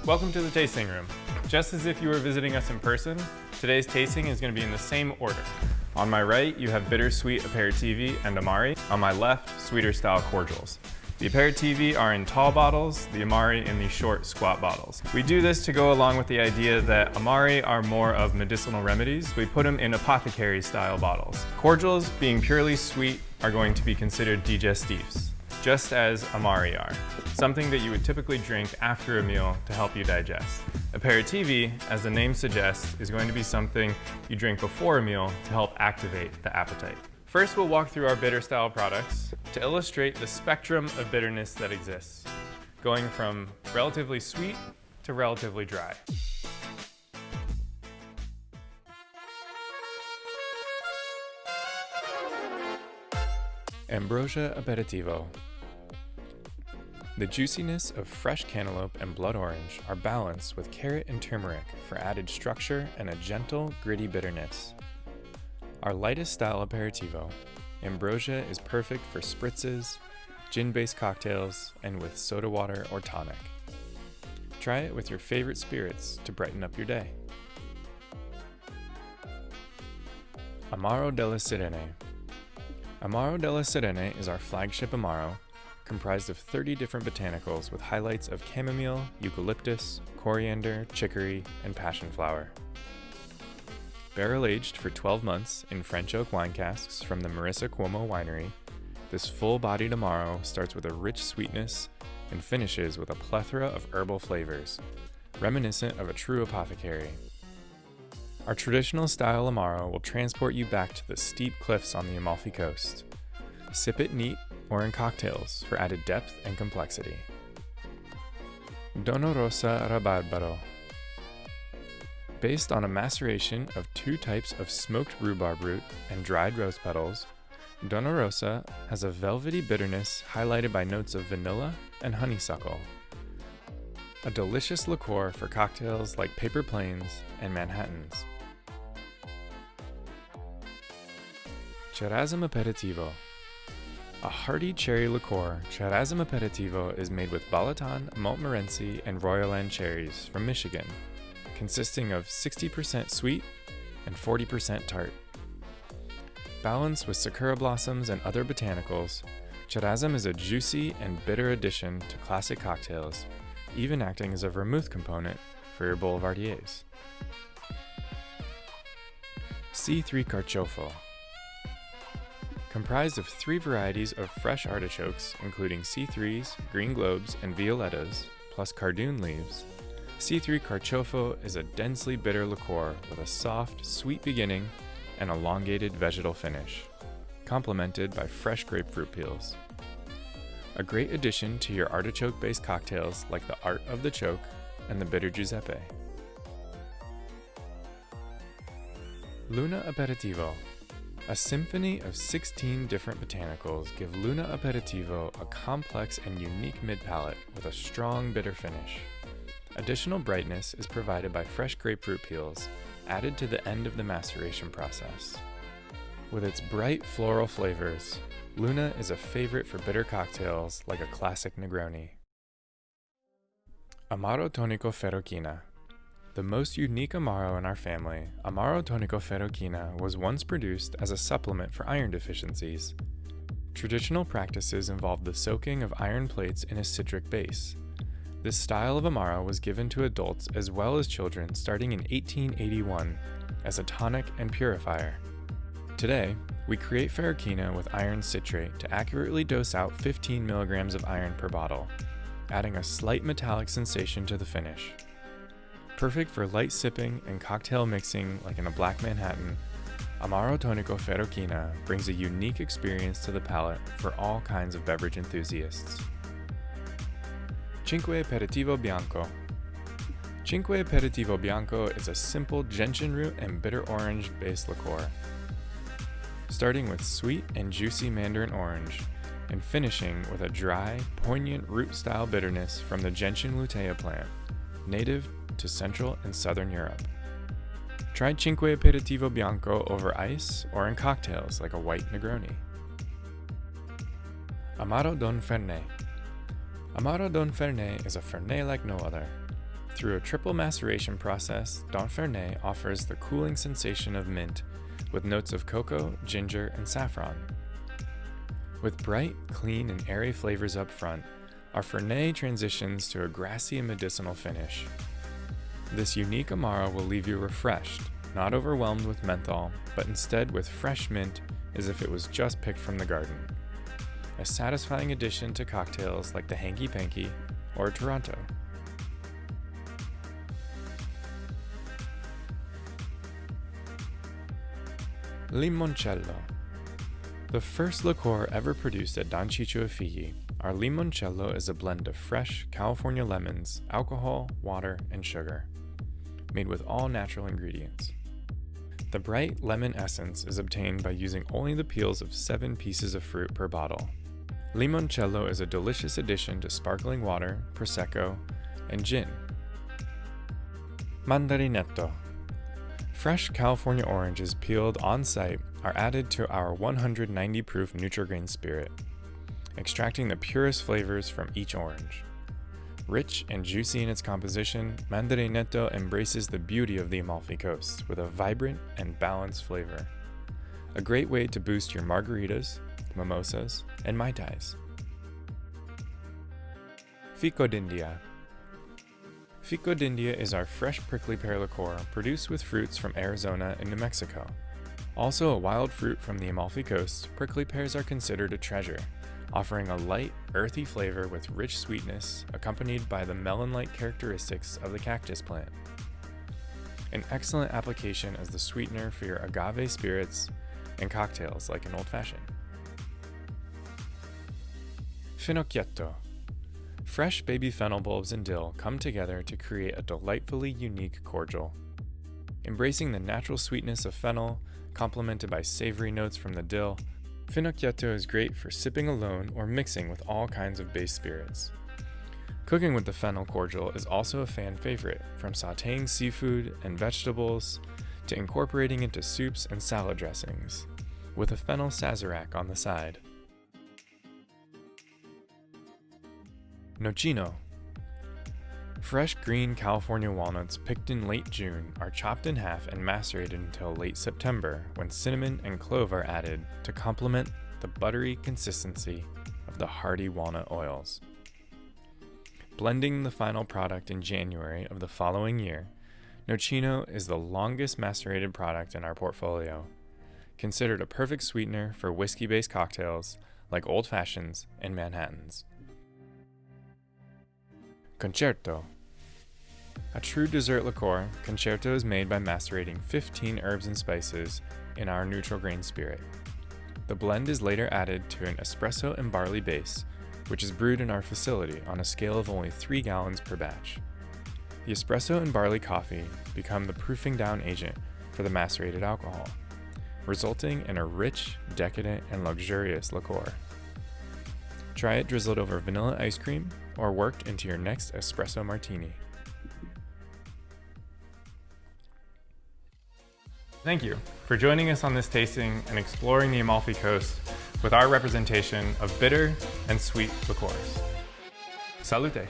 Welcome to the tasting room. Just as if you were visiting us in person, today's tasting is going to be in the same order. On my right, you have bittersweet aperitivi and amari. On my left, sweeter style cordials. The aperitivi are in tall bottles, the amari in the short, squat bottles. We do this to go along with the idea that amari are more of medicinal remedies. We put them in apothecary style bottles. Cordials, being purely sweet, are going to be considered digestifs, just as amari are, something that you would typically drink after a meal to help you digest. Aperitivi, as the name suggests, is going to be something you drink before a meal to help activate the appetite. First, we'll walk through our bitter style products to illustrate the spectrum of bitterness that exists, going from relatively sweet to relatively dry. Ambrosia Aperitivo. The juiciness of fresh cantaloupe and blood orange are balanced with carrot and turmeric for added structure and a gentle, gritty bitterness. Our lightest style aperitivo, Ambrosia, is perfect for spritzes, gin-based cocktails, and with soda water or tonic. Try it with your favorite spirits to brighten up your day. AMARO delle Sirene. AMARO delle Sirene is our flagship Amaro, comprised of 30 different botanicals with highlights of chamomile, eucalyptus, coriander, chicory, and passion flower. Barrel-aged for 12 months in French oak wine casks from the Marissa Cuomo winery, this full-bodied Amaro starts with a rich sweetness and finishes with a plethora of herbal flavors, reminiscent of a true apothecary. Our traditional style Amaro will transport you back to the steep cliffs on the Amalfi Coast. Sip it neat or in cocktails for added depth and complexity. Dolorosa Rabarbaro. Based on a maceration of 2 types of smoked rhubarb root and dried rose petals, Dolorosa has a velvety bitterness highlighted by notes of vanilla and honeysuckle. A delicious liqueur for cocktails like Paper Planes and Manhattans. CERASUM Aperitivo. A hearty cherry liqueur, CERASUM Aperitivo is made with Balaton, Montmorency, and Royal cherries from Michigan, consisting of 60% sweet and 40% tart. Balanced with sakura blossoms and other botanicals, CERASUM is a juicy and bitter addition to classic cocktails, even acting as a vermouth component for your boulevardiers. C3 Carciofo. Comprised of 3 varieties of fresh artichokes, including C3s, green globes, and violettas, plus cardoon leaves, C3 Carciofo is a densely bitter liqueur with a soft, sweet beginning and elongated vegetal finish, complemented by fresh grapefruit peels. A great addition to your artichoke-based cocktails like the Art of the Choke and the Bitter Giuseppe. Luna Aperitivo. A symphony of 16 different botanicals give Luna Aperitivo a complex and unique mid-palate with a strong bitter finish. Additional brightness is provided by fresh grapefruit peels, added to the end of the maceration process. With its bright floral flavors, Luna is a favorite for bitter cocktails like a classic Negroni. Amaro Tonico Ferrochina. The most unique Amaro in our family, Amaro Tonico Ferrochina, was once produced as a supplement for iron deficiencies. Traditional practices involved the soaking of iron plates in a citric base. This style of Amaro was given to adults as well as children starting in 1881 as a tonic and purifier. Today, we create Ferrochina with iron citrate to accurately dose out 15 milligrams of iron per bottle, adding a slight metallic sensation to the finish. Perfect for light sipping and cocktail mixing like in a Black Manhattan, Amaro Tonico Ferrochina brings a unique experience to the palate for all kinds of beverage enthusiasts. CINQUE Aperitivo Bianco. CINQUE Aperitivo Bianco is a simple gentian root and bitter orange based liqueur, starting with sweet and juicy mandarin orange and finishing with a dry, poignant root-style bitterness from the gentian lutea plant, native to Central and Southern Europe. Try CINQUE Aperitivo Bianco over ice or in cocktails like a white Negroni. Amaro Don Fernet. Amaro Don Fernet is a Fernet like no other. Through a triple maceration process, Fernet offers the cooling sensation of mint, with notes of cocoa, ginger, and saffron. With bright, clean, and airy flavors up front, our Fernet transitions to a grassy and medicinal finish. This unique Amaro will leave you refreshed, not overwhelmed with menthol, but instead with fresh mint as if it was just picked from the garden. A satisfying addition to cocktails like the Hanky Panky or Toronto. Limoncello. The first liqueur ever produced at Don Ciccio e Figli, our limoncello is a blend of fresh California lemons, alcohol, water, and sugar, made with all natural ingredients. The bright lemon essence is obtained by using only the peels of 7 pieces of fruit per bottle. Limoncello is a delicious addition to sparkling water, prosecco, and gin. Mandarinetto. Fresh California oranges peeled on-site are added to our 190 proof Nutrigrain spirit, extracting the purest flavors from each orange. Rich and juicy in its composition, Mandarinetto embraces the beauty of the Amalfi Coast with a vibrant and balanced flavor. A great way to boost your margaritas, mimosas, and mai tais. Fico d'India. Fico d'India is our fresh prickly pear liqueur produced with fruits from Arizona and New Mexico. Also a wild fruit from the Amalfi Coast, prickly pears are considered a treasure, offering a light, earthy flavor with rich sweetness accompanied by the melon-like characteristics of the cactus plant. An excellent application as the sweetener for your agave spirits and cocktails like an old-fashioned. Finocchietto. Fresh baby fennel bulbs and dill come together to create a delightfully unique cordial. Embracing the natural sweetness of fennel, complemented by savory notes from the dill, Finocchietto is great for sipping alone or mixing with all kinds of base spirits. Cooking with the fennel cordial is also a fan favorite, from sautéing seafood and vegetables to incorporating into soups and salad dressings, with a fennel sazerac on the side. Nocino. Fresh green California walnuts picked in late June are chopped in half and macerated until late September, when cinnamon and clove are added to complement the buttery consistency of the hearty walnut oils. Blending the final product in January of the following year, Nocino is the longest macerated product in our portfolio, considered a perfect sweetener for whiskey-based cocktails like Old Fashions and Manhattans. Concerto. A true dessert liqueur, Concerto is made by macerating 15 herbs and spices in our neutral grain spirit. The blend is later added to an espresso and barley base, which is brewed in our facility on a scale of only 3 gallons per batch. The espresso and barley coffee become the proofing down agent for the macerated alcohol, resulting in a rich, decadent, and luxurious liqueur. Try it drizzled over vanilla ice cream or worked into your next espresso martini. Thank you for joining us on this tasting and exploring the Amalfi Coast with our representation of bitter and sweet liqueurs. Salute!